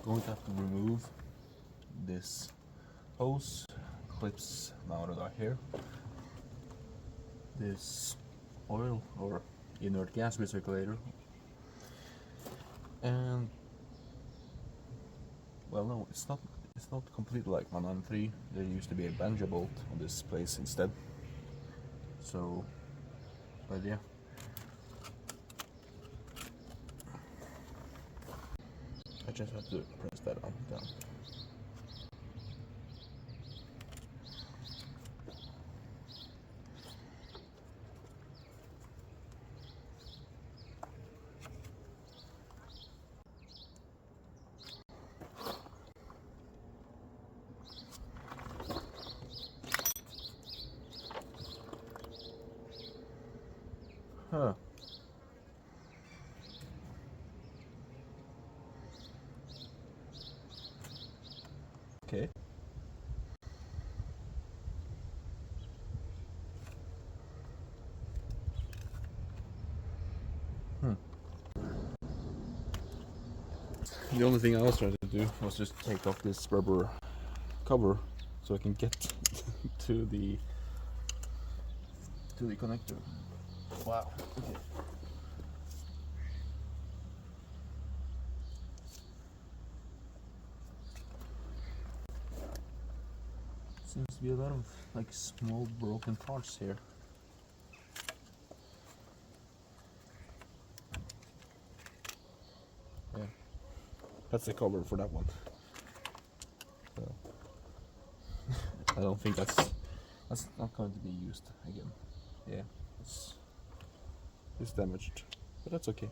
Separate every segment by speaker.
Speaker 1: going to have to remove this hose, clips mounted out here, this oil or inert gas recirculator, and well, no, it's not completely like my 9.3. There used to be a banjo bolt on this place instead. So, but yeah. I just have to press that up and down. Huh. Okay. The only thing I was trying to do was just take off this rubber cover so I can get to the connector. Wow. Okay. Seems to be a lot of like small broken parts here. Yeah, that's the cover for that one. So, I don't think that's not going to be used again. Yeah, it's damaged, but that's okay.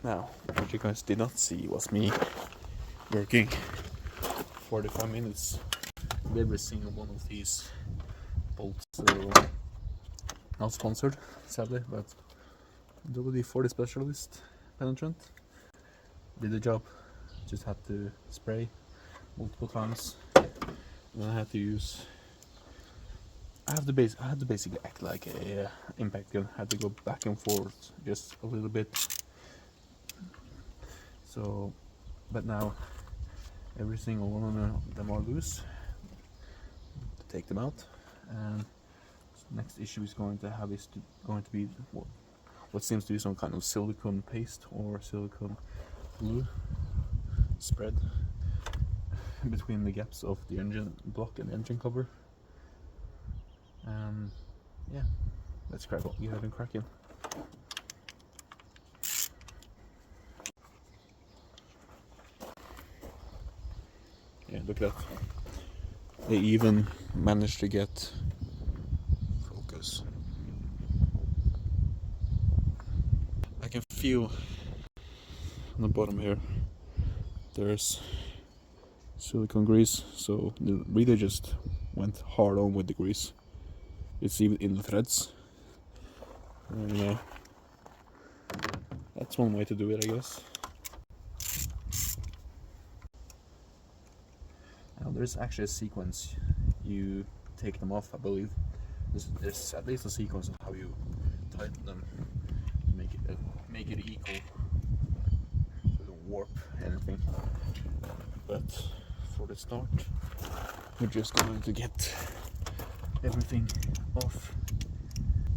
Speaker 1: Now, what you guys did not see was me working 45 minutes with every single one of these bolts. So, not sponsored, sadly, but WD-40 Specialist penetrant did the job. Just had to spray multiple times, and then I had to use. I had to basically act like a impact gun. I had to go back and forth just a little bit. So, but now every single one of them are loose. To take them out, and the next issue is going to be what seems to be some kind of silicone paste or silicone glue spread between the gaps of the engine block and engine cover. Yeah, let's crack on. Get ahead and crack in. Yeah, look at that. They even managed to get focus. I can feel on the bottom here there's silicone grease, so they really just went hard on with the grease. It's even in the threads. And, that's one way to do it, I guess. Now there's actually a sequence you take them off, I believe. There's at least a sequence of how you tighten them to make it equal, so don't warp anything. But for the start, we're just going to get everything off.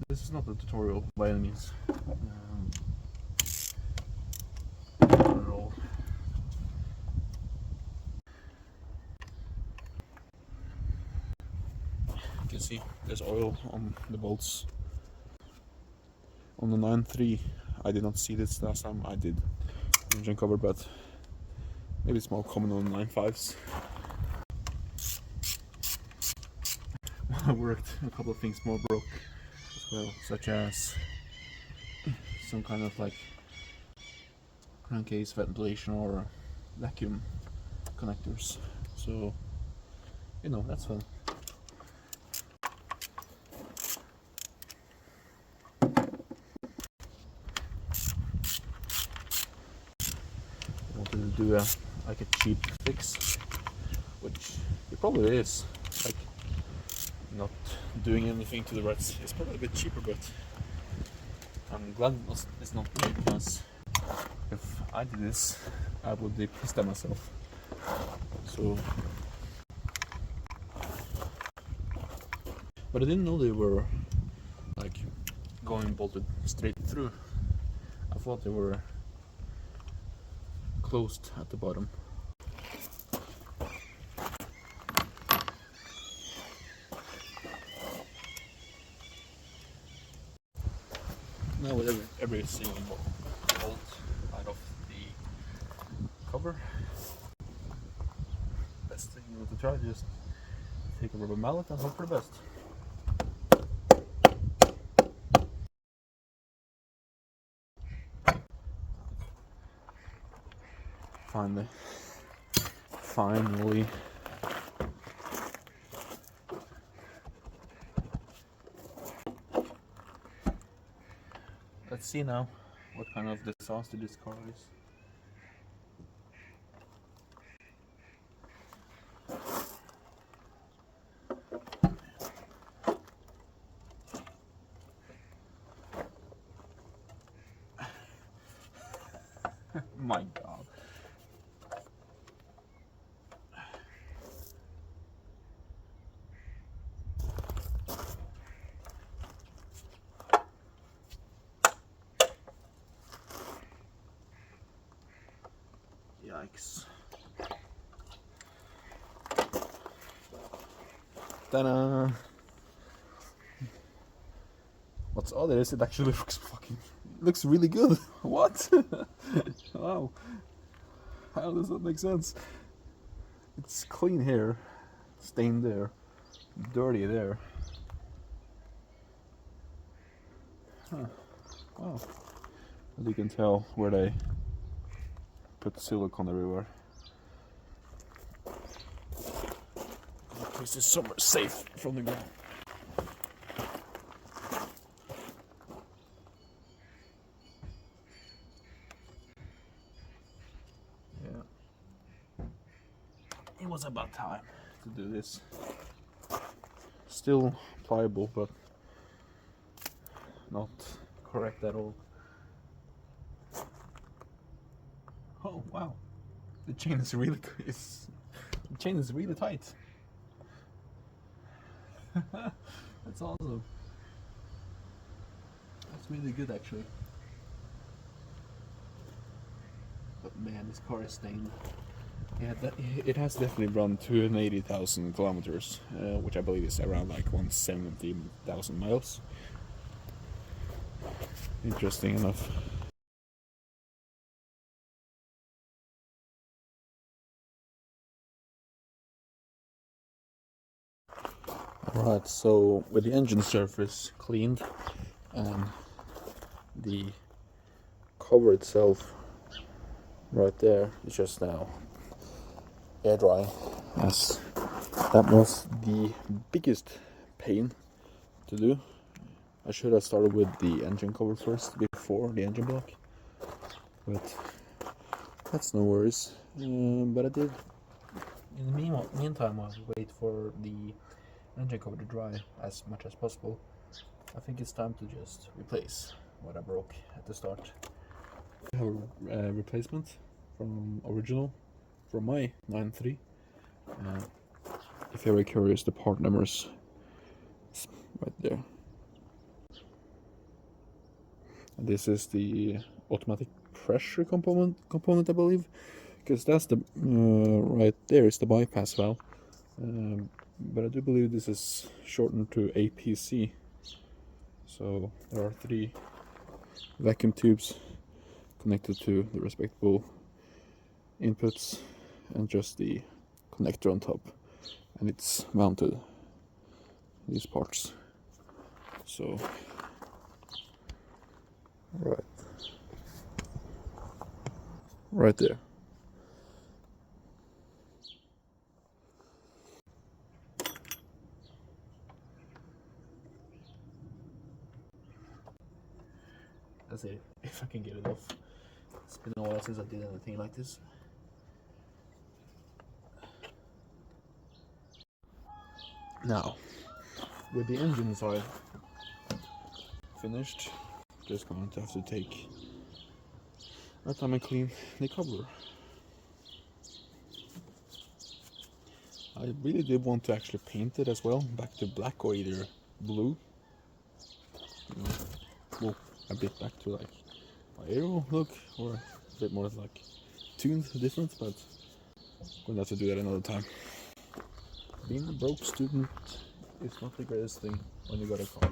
Speaker 1: This is not a tutorial by any means. Not at all. You can see there's oil on the bolts. On the 9.3, I did not see this last time I did engine cover, but maybe it's more common on 9.5s. I worked, a couple of things more broke as well, such as some kind of like crankcase ventilation or vacuum connectors. So, you know, that's fun. I wanted to do like a cheap fix, which it probably is. Like, not doing anything to the ruts is probably a bit cheaper, but I'm glad it's not me, because if I did this, I would be pissed at myself. So, but I didn't know they were like going bolted straight through. I thought they were closed at the bottom. Now with every single bolt out of the cover, best thing to try, just take a rubber mallet and hope for the best. Finally. Let's see now what kind of disaster this car is. My God. Yikes. Ta-da! What's odd is it actually looks really good. What? Wow. How does that make sense? It's clean here, stained there, dirty there. Huh. Wow. As you can tell where they put silicone everywhere. Place is somewhere safe from the ground. Yeah. It was about time to do this. Still pliable, but not correct at all. Oh wow, the chain is really tight. That's awesome. That's really good actually. But man, this car is stained. Yeah, it has definitely run 280,000 kilometers, which I believe is around like 170,000 miles. Interesting enough. Alright, so with the engine surface cleaned and the cover itself right there is just now air dry, as that was the biggest pain to do. I should have started with the engine cover first before the engine block, but that's no worries. But I did. In the meantime, I'll wait for the engine cover to dry as much as possible. I think it's time to just replace what I broke at the start. I have a replacement from original from my 9.3. If you're very curious, the part numbers is right there. And this is the automatic pressure component, I believe, because that's the right there is the bypass valve. But I do believe this is shortened to APC. So there are 3 vacuum tubes connected to the respective inputs and just the connector on top, and it's mounted these parts. So right there. as if I can get it off. It's been a while since I did anything like this. Now, with the engine side finished, just going to have to take our time and clean the cover. I really did want to actually paint it as well, back to black or either blue. You know, well, a bit back to like aero look, or a bit more like tuned different, but I'm gonna have to do that another time. Being a broke student is not the greatest thing when you got a car.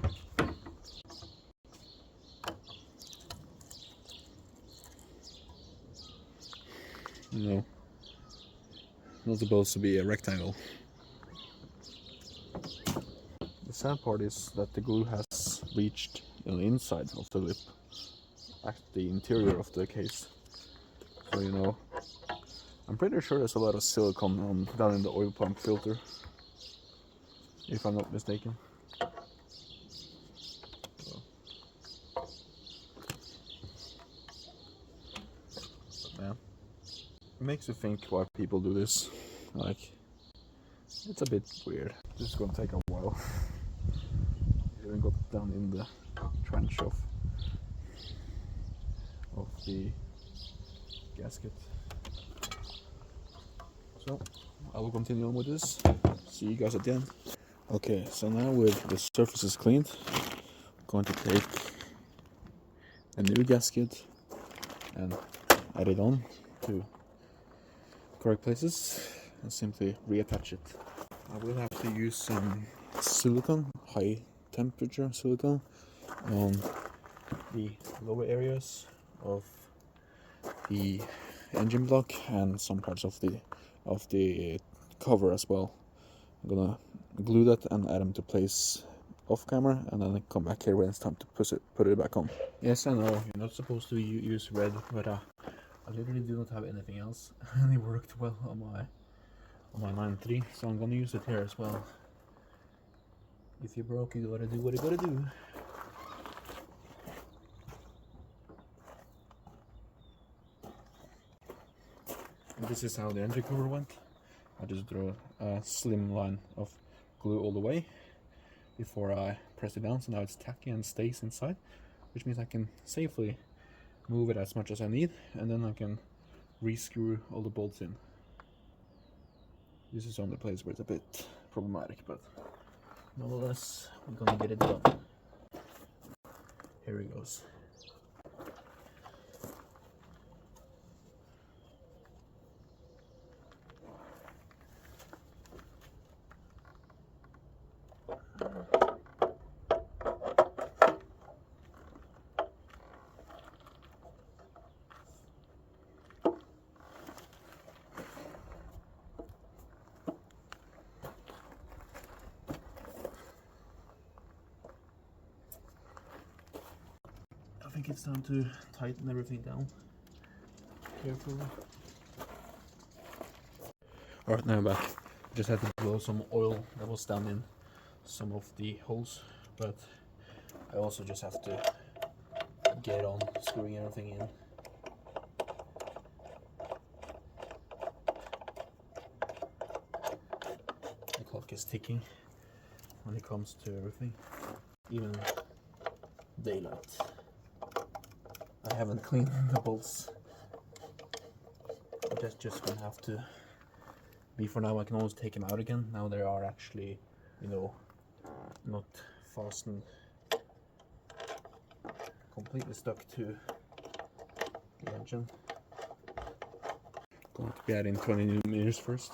Speaker 1: No, not supposed to be a rectangle. The sad part is that the glue has reached the inside of the lip, at the interior of the case. So you know, I'm pretty sure there's a lot of silicone down in the oil pump filter, if I'm not mistaken. So. But man, it makes you think why people do this. Like, it's a bit weird. This is gonna take a while. We haven't got down in the trench of the gasket. So I will continue on with this. See you guys at the end. Okay, so now with the surfaces cleaned, I'm going to take a new gasket and add it on to correct places and simply reattach it. I will have to use some silicone, high temperature silicone, on the lower areas of the engine block and some parts of the cover as well. I'm gonna glue that and add them to place off camera, and then I come back here when it's time to put it back on. Yes, I know you're not supposed to use red, but I literally do not have anything else, and it worked well on my 9.3, so I'm gonna use it here as well. If you're broke, you gotta do what you gotta do. And this is how the engine cover went. I just drew a slim line of glue all the way before I press it down, so now it's tacky and stays inside, which means I can safely move it as much as I need, and then I can re-screw all the bolts in. This is the only place where it's a bit problematic, but nonetheless, we're gonna get it done. Here it goes. I think it's time to tighten everything down carefully. Alright, now I'm back. Just had to blow some oil that was down in some of the holes, but I also just have to get on screwing everything in. The clock is ticking when it comes to everything, even daylight. I haven't cleaned the bolts. That's just gonna have to be for now. I can always take them out again. Now they are actually, you know, not fastened, completely stuck to the engine. Going to be adding 20 millimeters first.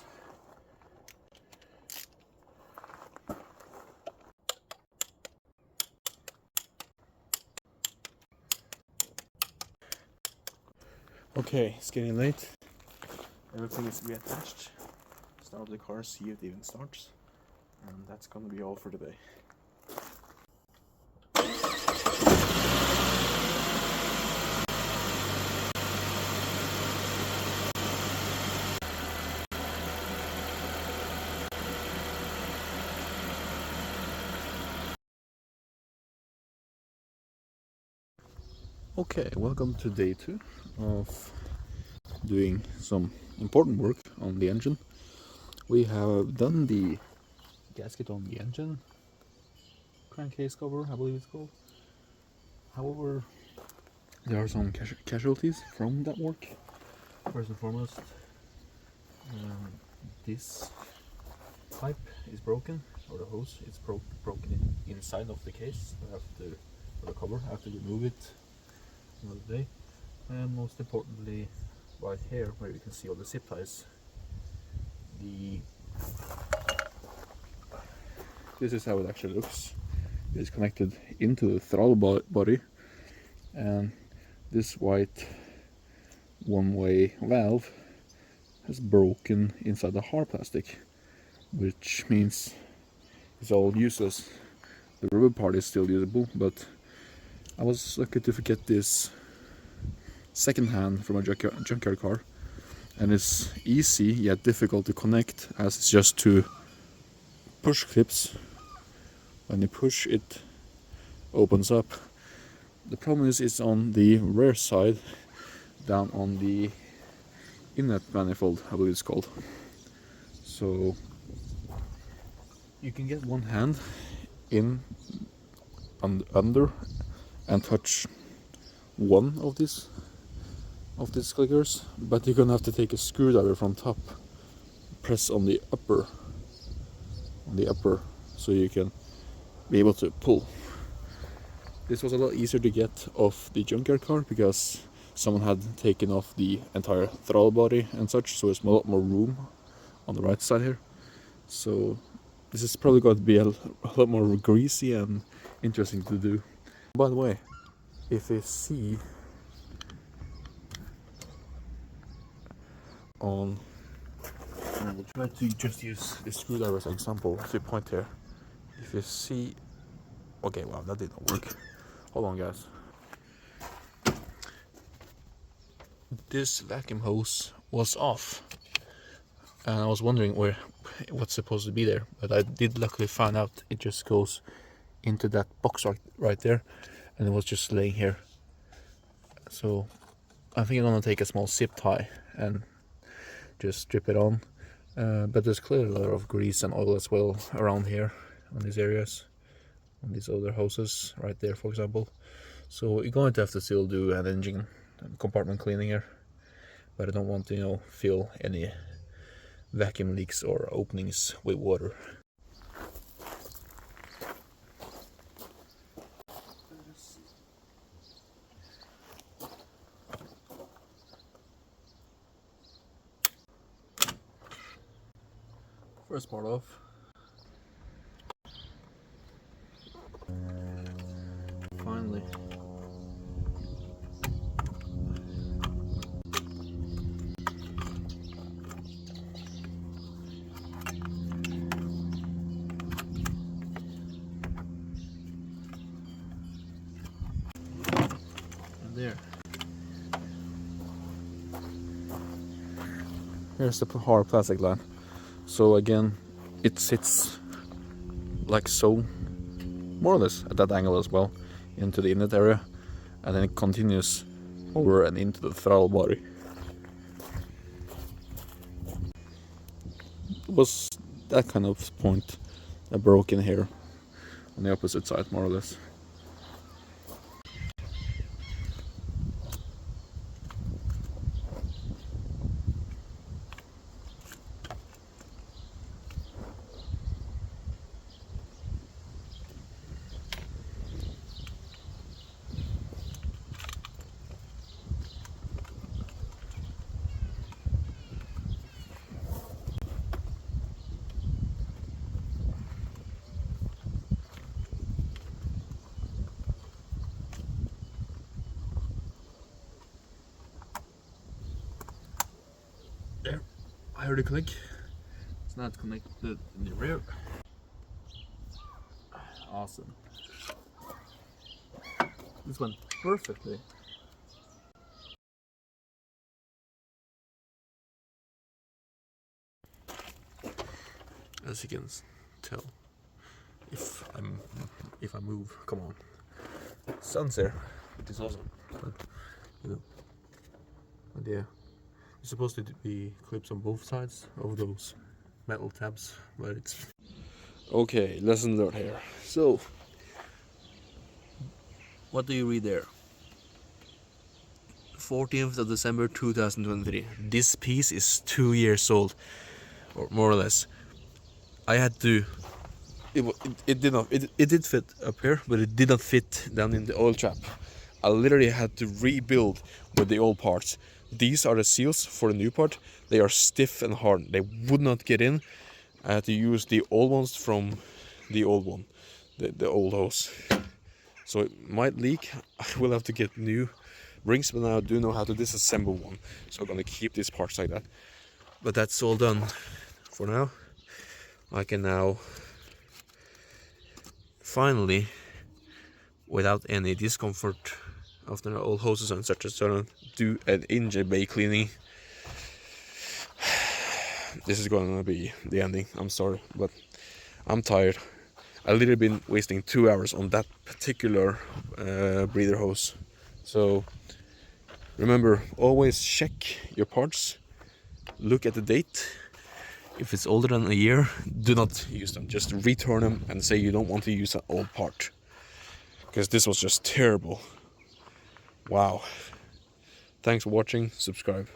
Speaker 1: Okay, it's getting late. Everything is reattached. Start the car, see if it even starts. And that's gonna be all for today. Okay, welcome to day 2 of doing some important work on the engine. We have done the gasket on the engine, crankcase cover, I believe it's called. However, there are some casualties from that work. First and foremost, this pipe is broken, or the hose is broken inside of the case. I have to, or the cover, I have to remove it another day. And most importantly, right here where you can see all the zip ties, this is how it actually looks. It is connected into the throttle body, and this white one-way valve has broken inside the hard plastic, which means it's all useless. The rubber part is still usable, but I was lucky to get this second hand from a junkyard car, and it's easy yet difficult to connect, as it's just two push clips. When you push, it opens up. The problem is it's on the rear side, down on the inlet manifold, I believe it's called. So you can get one hand in under and touch one of these clickers, but you're gonna have to take a screwdriver from top, press on the upper, so you can be able to pull. This was a lot easier to get off the junkyard car because someone had taken off the entire throttle body and such, so there's a lot more room on the right side here. So this is probably going to be a lot more greasy and interesting to do. By the way, if you see on, and I will try to just use the screwdriver as an example to point here. If you see, okay, wow, that didn't work. Hold on, guys. This vacuum hose was off, and I was wondering what's supposed to be there, but I did luckily find out it just goes into that box right there, and it was just laying here. So I think I'm gonna take a small zip tie and just strip it on, but there's clearly a lot of grease and oil as well around here on these areas, on these other hoses right there, for example. So you're going to have to still do an engine compartment cleaning here, but I don't want to, fill any vacuum leaks or openings with water. First part off. Finally. And there. Here's the hard plastic line. So again, it sits like so, more or less at that angle as well, into the inlet area, and then it continues over and into the throttle body. It was that kind of point that broke in here on the opposite side, more or less. There, I heard a click. It's not connected in the rear. Awesome. This went perfectly. As you can tell, if I move, come on, sun's there, which is awesome. But, you know, but yeah, it's supposed to be clips on both sides of those metal tabs, but it's okay. Lesson learned here. So, what do you read there? 14th of December 2023. This piece is 2 years old, or more or less. I had to. It did not. It did fit up here, but it did not fit down in the oil trap. I literally had to rebuild with the old parts. These are the seals for the new part. They are stiff and hard. They would not get in. I had to use the old ones from the old one, the old hose. So it might leak. I will have to get new rings, but now I do know how to disassemble one. So I'm gonna keep these parts like that. But that's all done for now. I can now finally, without any discomfort after all hoses and such, do an engine bay cleaning. This is gonna be the ending. I'm sorry, but I'm tired. I've literally been wasting 2 hours on that particular breather hose. So remember, always check your parts. Look at the date. If it's older than a year, do not use them. Just return them and say you don't want to use an old part. Because this was just terrible. Wow. Thanks for watching. Subscribe.